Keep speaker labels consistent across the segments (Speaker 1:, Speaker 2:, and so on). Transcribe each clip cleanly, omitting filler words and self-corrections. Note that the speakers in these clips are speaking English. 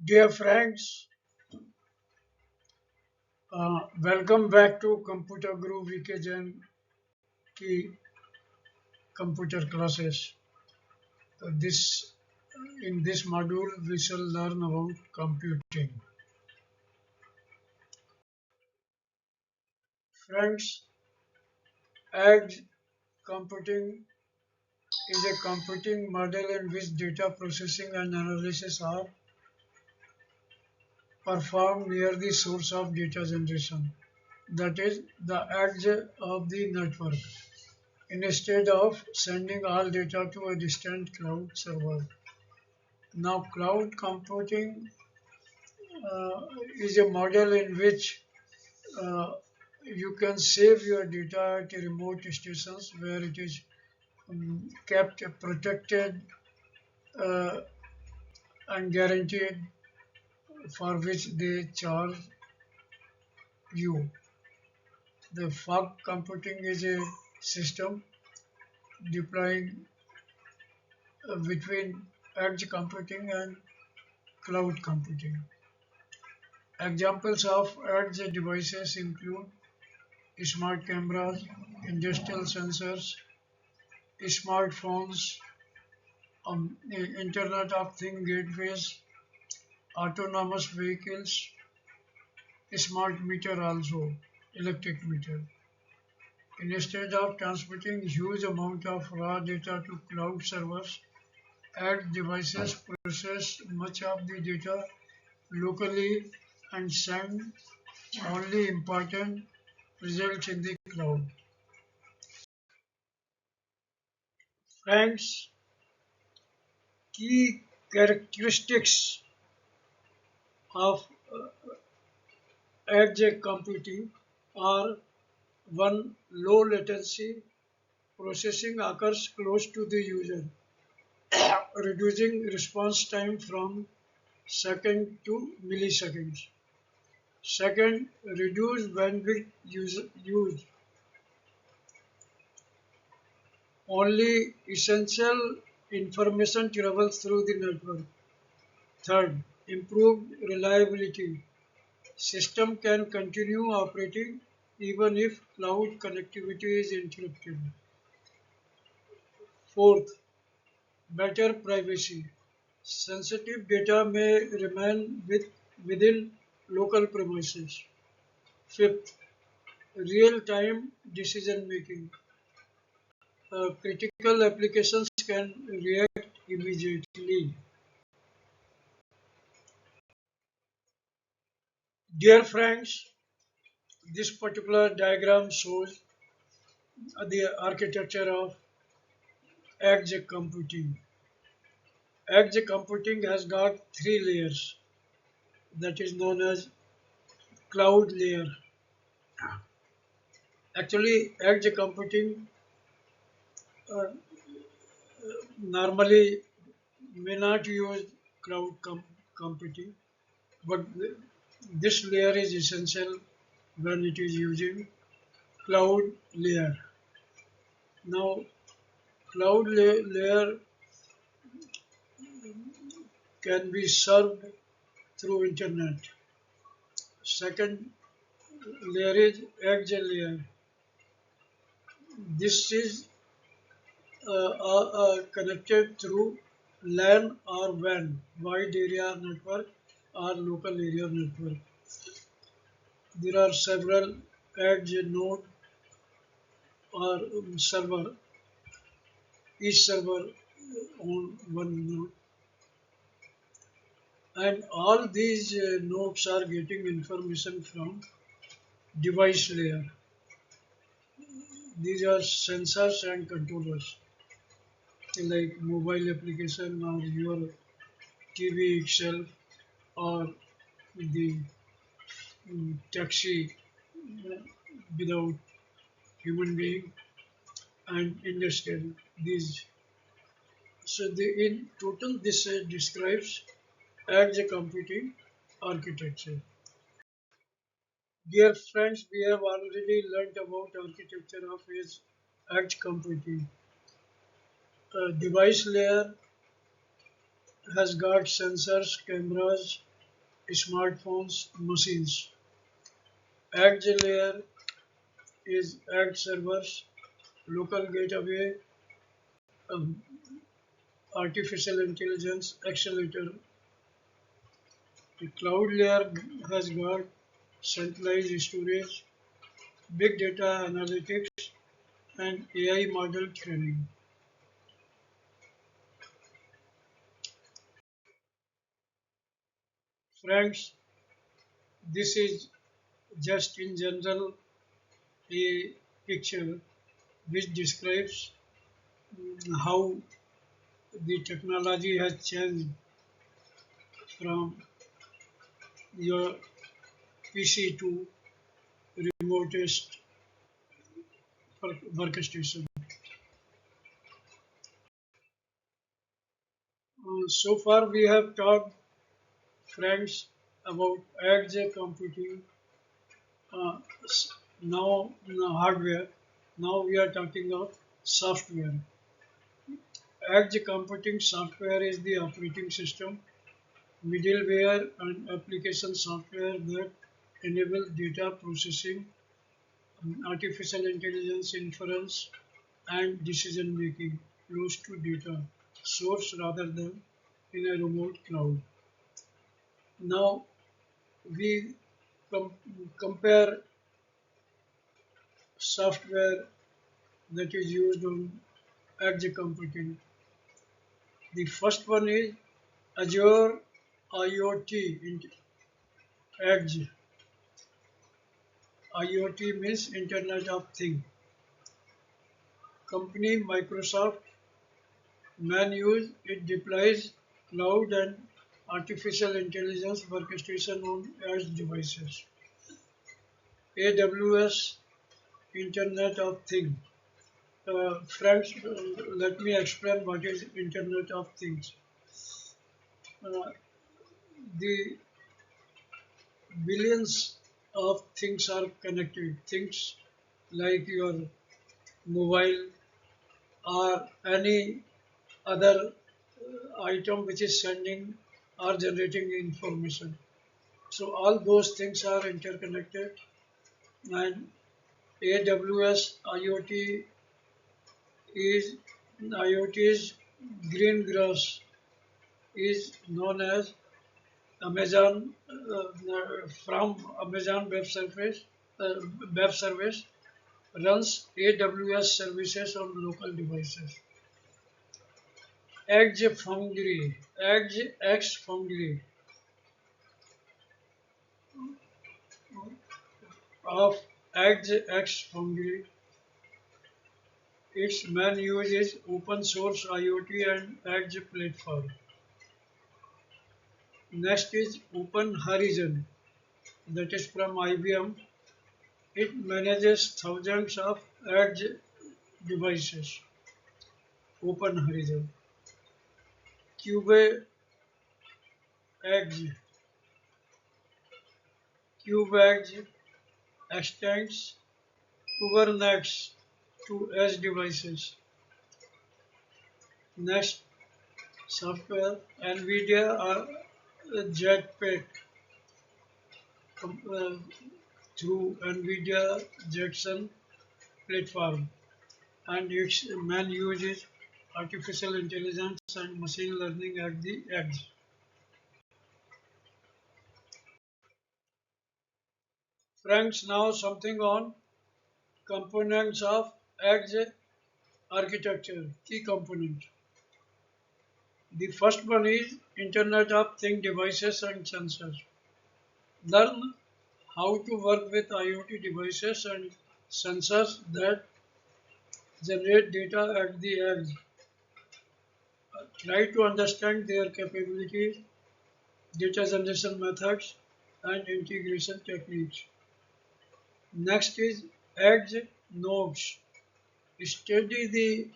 Speaker 1: Dear friends, welcome back to Computer Guru VKJN की computer classes. This in this module we shall learn about computing. Friends, edge computing is a computing model in which data processing and analysis are performed near the source of data generation, that is, the edge of the network, instead of sending all data to a distant cloud server. Now, cloud computing is a model in which uh, you can save your data at remote stations where it is kept protected uh, and guaranteed, for which they charge you. The fog computing is a system deploying between edge computing and cloud computing. Examples of edge devices include smart cameras, industrial sensors, smartphones, Internet of Things gateways, autonomous vehicles, smart meter also, electric meter. Instead of transmitting huge amount of raw data to cloud servers, edge devices process much of the data locally and send only important results in the cloud. Friends, key characteristics of edge computing are: one, low latency. Processing occurs close to the user, reducing response time from seconds to milliseconds. Second, reduced bandwidth used. Only essential information travels through the network. Third, improved reliability. System can continue operating even if cloud connectivity is interrupted. Fourth, better privacy. Sensitive data may remain within local premises. Fifth, real-time decision making. Critical applications can react immediately. Dear friends, this particular diagram shows the architecture of edge computing. Edge computing has got three layers, that is known as cloud layer. Actually, edge computing uh, normally may not use computing, but this layer is essential when it is using cloud layer. Now, layer can be served through internet. Second layer is edge layer. This is connected through LAN or WAN, wide area network or local area network. There are several edge node or server, each server on one node, and all these nodes are getting information from device layer. These are sensors and controllers like mobile application or your TV itself or the taxi without human being and industrial. These so in total this describes edge computing architecture. Dear friends, we have already learnt about architecture of edge computing. Device layer has got sensors, cameras, smartphones, machines. Edge layer is edge servers, local gateway, um, artificial intelligence accelerator. The cloud layer has got centralized storage, big data analytics, and AI model training. Friends, this is just in general a picture which describes how the technology has changed from your PC to remotest workstation. So far, we have talked, friends, about edge computing. Uh, now hardware. Now we are talking of software. Edge computing software is the operating system, middleware, and application software that enable data processing, artificial intelligence inference, and decision making close to data source rather than in a remote cloud. Now we com- compare software that is used on edge computing. The first one is Azure IoT Edge. IoT means Internet of Things. Company Microsoft man use it deploys cloud and artificial intelligence workstation on edge devices. AWS Internet of Things. Friends, let me explain what is Internet of Things. Uh, the billions of things are connected. Things like your mobile or any other item which is sending or generating information. So all those things are interconnected, and AWS is IoT's green grass is known as Amazon from Amazon web service runs AWS services on local devices. Edge X Foundry of Edge X Foundry. Its main use is open source IoT and Edge platform. Next is Open Horizon, that is from IBM. It manages thousands of Edge devices. Open Horizon. Cube Edge. Cube Edge extends Kubernetes to edge devices. Next, software NVIDIA or Jetpack uh, through NVIDIA Jetson platform, and its main use is artificial intelligence and machine learning at the edge. Friends, now something on components of edge architecture, key component. The first one is Internet of Things devices and sensors. Learn how to work with IoT devices and sensors that generate data at the edge. Try to understand their capabilities, data generation methods, and integration techniques. Next is edge nodes. Study the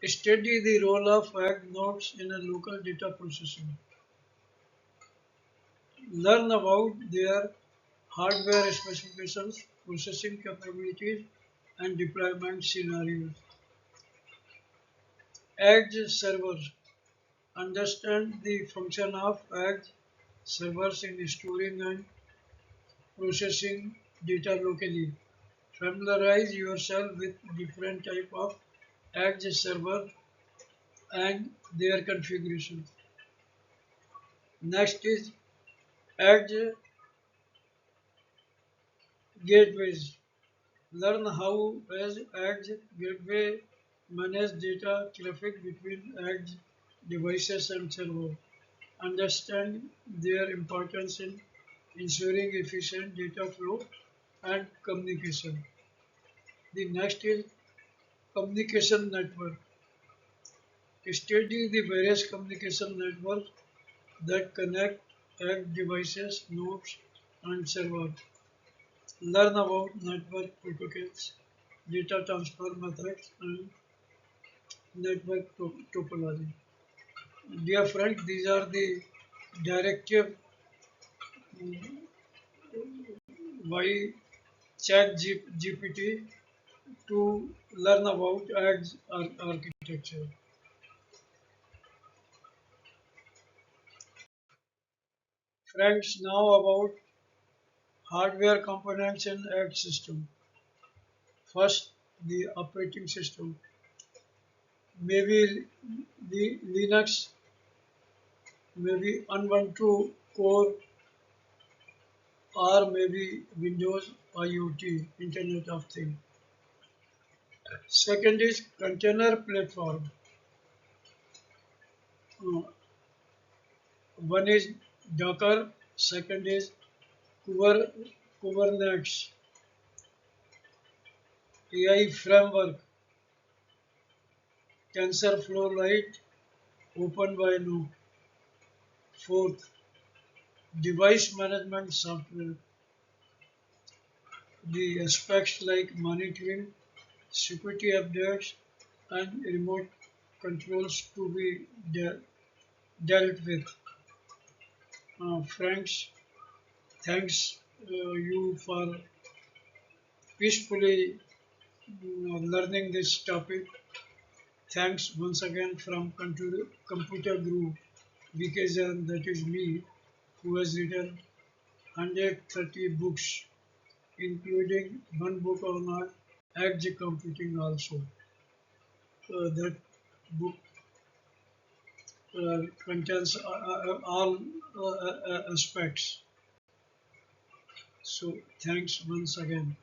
Speaker 1: study the role of edge nodes in a local data processing. Learn about their hardware specifications, processing capabilities, and deployment scenarios. Edge servers. Understand the function of edge servers in storing and processing data locally. Familiarize yourself with different type of edge server and their configuration. Next is edge gateways. Learn how edge gateway manage data traffic between edge devices and server. Understand their importance in ensuring efficient data flow and communication. The next is communication network. Study the various communication networks that connect edge devices, nodes, and servers. Learn about network protocols, data transfer methods, and network topology. Dear friend, these are the directive by Chat GPT to learn about ads architecture. Friends, now about hardware components in ad system. First, the operating system. Maybe the Linux, maybe Ubuntu Core, or maybe Windows IoT, Internet of Things. Second is container platform. Uh, One is Docker, second is Kubernetes, AI framework, TensorFlow Lite, OpenVINO. Fourth, device management software. The aspects like monitoring, security updates, and remote controls to be dealt with. Friends, thanks you for peacefully learning this topic. Thanks once again from Computer Guru VKZan, that is me, who has written 130 books, including one book on edge computing also. That book contains all aspects. So thanks once again.